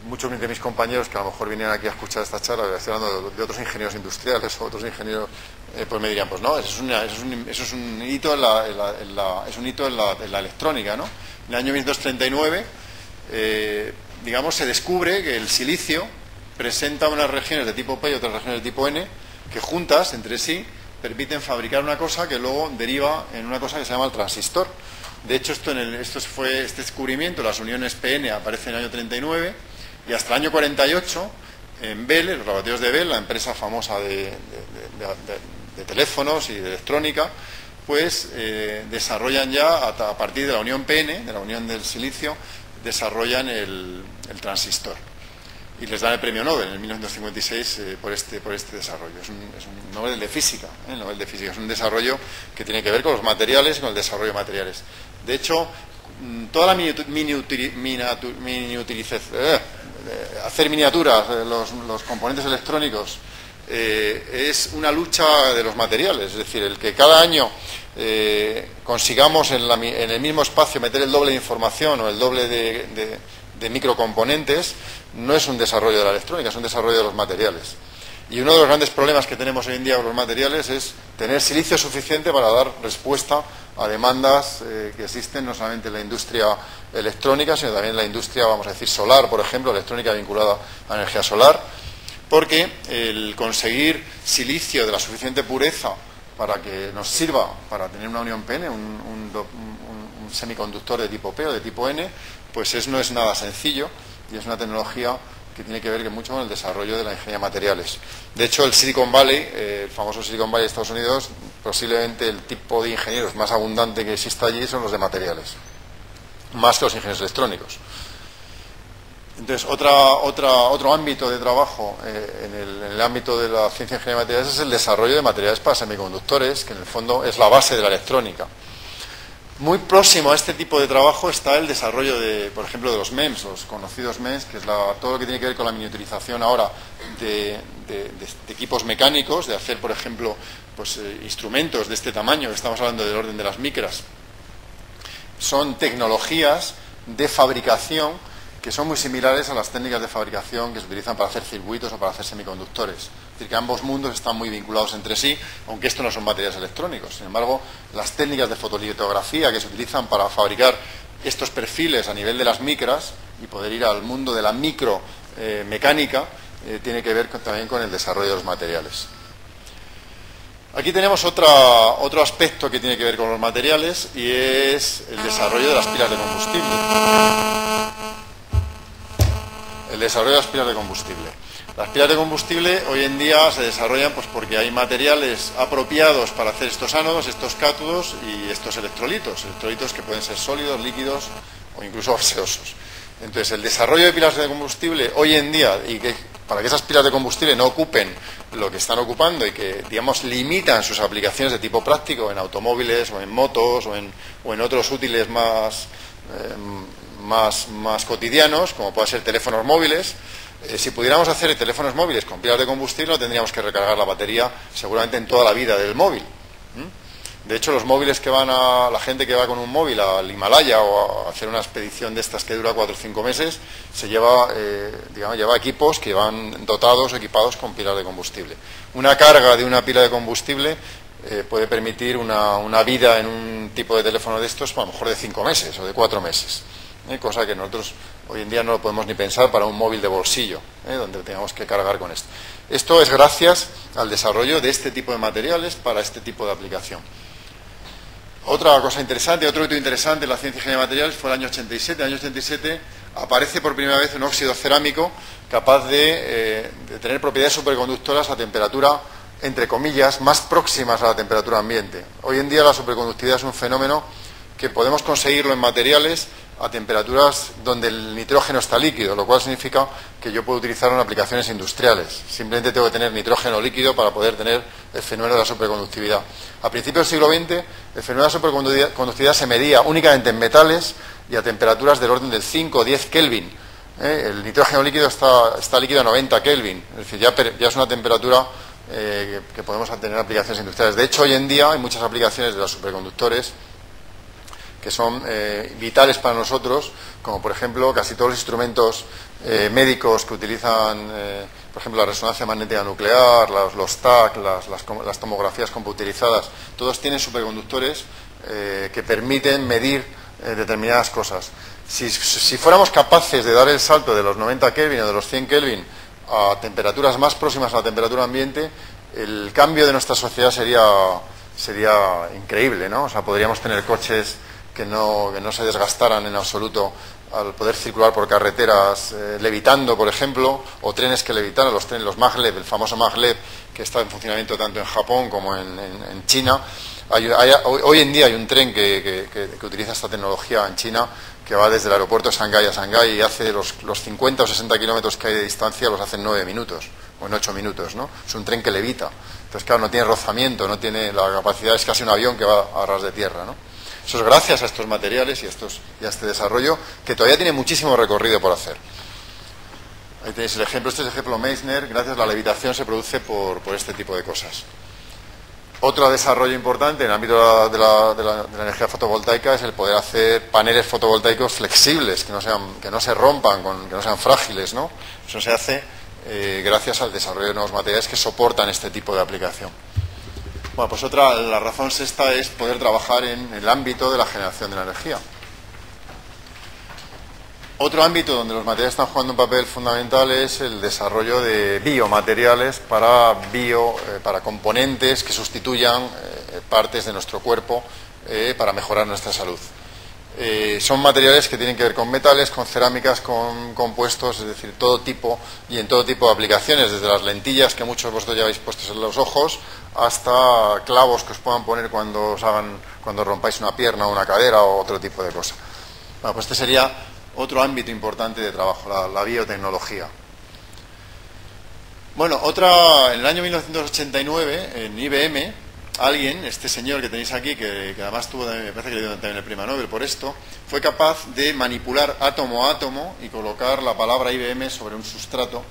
Muchos de mis compañeros que a lo mejor vinieron aquí a escuchar esta charla, estoy hablando de otros ingenieros industriales o otros ingenieros, pues me dirían, pues no, eso es un hito en la electrónica, ¿no? En el año 1939, digamos, se descubre que el silicio presenta unas regiones de tipo P y otras regiones de tipo N que juntas entre sí permiten fabricar una cosa que luego deriva en una cosa que se llama el transistor. De hecho, este descubrimiento, las uniones PN, aparece en el año 39 y hasta el año 48, en Bell, los laboratorios de Bell, la empresa famosa de teléfonos y de electrónica, pues desarrollan ya, a partir de la unión PN, de la unión del silicio, desarrollan el transistor. Y les dan el premio Nobel en 1956 por este desarrollo. Es un Nobel de física, el Nobel de física. Es un desarrollo que tiene que ver con los materiales y con el desarrollo de materiales. De hecho, toda la hacer miniaturas, los componentes electrónicos, es una lucha de los materiales. Es decir, el que cada año consigamos en el mismo espacio meter el doble de información o el doble de microcomponentes, no es un desarrollo de la electrónica, es un desarrollo de los materiales. Y uno de los grandes problemas que tenemos hoy en día con los materiales es tener silicio suficiente para dar respuesta a demandas que existen no solamente en la industria electrónica, sino también en la industria, vamos a decir, solar, por ejemplo, electrónica vinculada a energía solar, porque el conseguir silicio de la suficiente pureza para que nos sirva para tener una unión PN, un semiconductor de tipo P o de tipo N, pues no es nada sencillo y es una tecnología que tiene que ver mucho con el desarrollo de la ingeniería de materiales. De hecho, el Silicon Valley, el famoso Silicon Valley de Estados Unidos, posiblemente el tipo de ingenieros más abundante que exista allí son los de materiales, más que los ingenieros electrónicos. Entonces, otro ámbito de trabajo en el ámbito de la ciencia de ingeniería de materiales es el desarrollo de materiales para semiconductores, que en el fondo es la base de la electrónica. Muy próximo a este tipo de trabajo está el desarrollo por ejemplo, de los MEMS, los conocidos MEMS, que es todo lo que tiene que ver con la miniaturización ahora de equipos mecánicos, de hacer, por ejemplo, pues, instrumentos de este tamaño, que estamos hablando del orden de las micras. Son tecnologías de fabricación que son muy similares a las técnicas de fabricación que se utilizan para hacer circuitos o para hacer semiconductores. Es decir, que ambos mundos están muy vinculados entre sí, aunque esto no son materiales electrónicos. Sin embargo, las técnicas de fotolitografía que se utilizan para fabricar estos perfiles a nivel de las micras y poder ir al mundo de la micromecánica tiene que ver también con el desarrollo de los materiales. Aquí tenemos otro aspecto que tiene que ver con los materiales y es el desarrollo de las pilas de combustible. El desarrollo de las pilas de combustible. Las pilas de combustible hoy en día se desarrollan pues porque hay materiales apropiados para hacer estos ánodos, estos cátodos y estos electrolitos que pueden ser sólidos, líquidos o incluso gaseosos. Entonces, el desarrollo de pilas de combustible hoy en día, y que para que esas pilas de combustible no ocupen lo que están ocupando y que, digamos, limitan sus aplicaciones de tipo práctico en automóviles o en motos o en otros útiles más cotidianos, como pueden ser teléfonos móviles. Si pudiéramos hacer teléfonos móviles con pilas de combustible, no tendríamos que recargar la batería seguramente en toda la vida del móvil. De hecho, los móviles la gente que va con un móvil al Himalaya o a hacer una expedición de estas que dura 4 o 5 meses, lleva equipos que van dotados o equipados con pilas de combustible. Una carga de una pila de combustible puede permitir una vida en un tipo de teléfono de estos, a lo mejor de 5 meses o de 4 meses. Cosa que nosotros hoy en día no lo podemos ni pensar para un móvil de bolsillo, donde tengamos que cargar con esto. Esto es gracias al desarrollo de este tipo de materiales para este tipo de aplicación. Otra cosa interesante, otro hito interesante en la ciencia de ingeniería de materiales fue el año 87. En el año 87 aparece por primera vez un óxido cerámico capaz de tener propiedades superconductoras a temperatura, entre comillas, más próximas a la temperatura ambiente. Hoy en día la superconductividad es un fenómeno que podemos conseguirlo en materiales a temperaturas donde el nitrógeno está líquido, lo cual significa que yo puedo utilizarlo en aplicaciones industriales. Simplemente tengo que tener nitrógeno líquido para poder tener el fenómeno de la superconductividad. A principios del siglo XX, el fenómeno de la superconductividad se medía únicamente en metales y a temperaturas del orden del 5 o 10 Kelvin. El nitrógeno líquido está líquido a 90 Kelvin, es decir, ya es una temperatura que podemos tener en aplicaciones industriales. De hecho, hoy en día hay muchas aplicaciones de los superconductores que son vitales para nosotros, como por ejemplo casi todos los instrumentos médicos que utilizan, por ejemplo, la resonancia magnética nuclear, los TAC, las tomografías computarizadas, todos tienen superconductores que permiten medir determinadas cosas. Si fuéramos capaces de dar el salto de los 90 Kelvin o de los 100 Kelvin a temperaturas más próximas a la temperatura ambiente, el cambio de nuestra sociedad sería increíble, ¿no? O sea, podríamos tener coches que no se desgastaran en absoluto al poder circular por carreteras levitando, por ejemplo, o trenes que levitaran, los maglev, el famoso maglev que está en funcionamiento tanto en Japón como en China. Hoy en día hay un tren que utiliza esta tecnología en China, que va desde el aeropuerto de Shanghái a Shanghái y hace los 50 o 60 kilómetros que hay de distancia, los hace en 9 minutos o en 8 minutos, ¿no? Es un tren que levita. Entonces, claro, no tiene rozamiento, no tiene la capacidad, es casi un avión que va a ras de tierra, ¿no? Eso es gracias a estos materiales y a este desarrollo, que todavía tiene muchísimo recorrido por hacer. Ahí tenéis el ejemplo. Este es el ejemplo Meissner. Gracias a la levitación se produce por este tipo de cosas. Otro desarrollo importante en el ámbito de la energía fotovoltaica es el poder hacer paneles fotovoltaicos flexibles, que no se rompan, que no sean frágiles, ¿no? Eso se hace gracias al desarrollo de nuevos materiales que soportan este tipo de aplicación. Bueno, pues la razón sexta es poder trabajar en el ámbito de la generación de la energía. Otro ámbito donde los materiales están jugando un papel fundamental es el desarrollo de biomateriales para componentes que sustituyan partes de nuestro cuerpo para mejorar nuestra salud. Son materiales que tienen que ver con metales, con cerámicas, con compuestos, es decir, todo tipo y en todo tipo de aplicaciones, desde las lentillas que muchos de vosotros lleváis puestos en los ojos, hasta clavos que os puedan poner cuando rompáis una pierna o una cadera o otro tipo de cosa. Bueno, pues este sería otro ámbito importante de trabajo, la biotecnología. Bueno, en el año 1989, en IBM, este señor que tenéis aquí, que además me parece que le dio también el premio Nobel por esto, fue capaz de manipular átomo a átomo y colocar la palabra IBM sobre un sustrato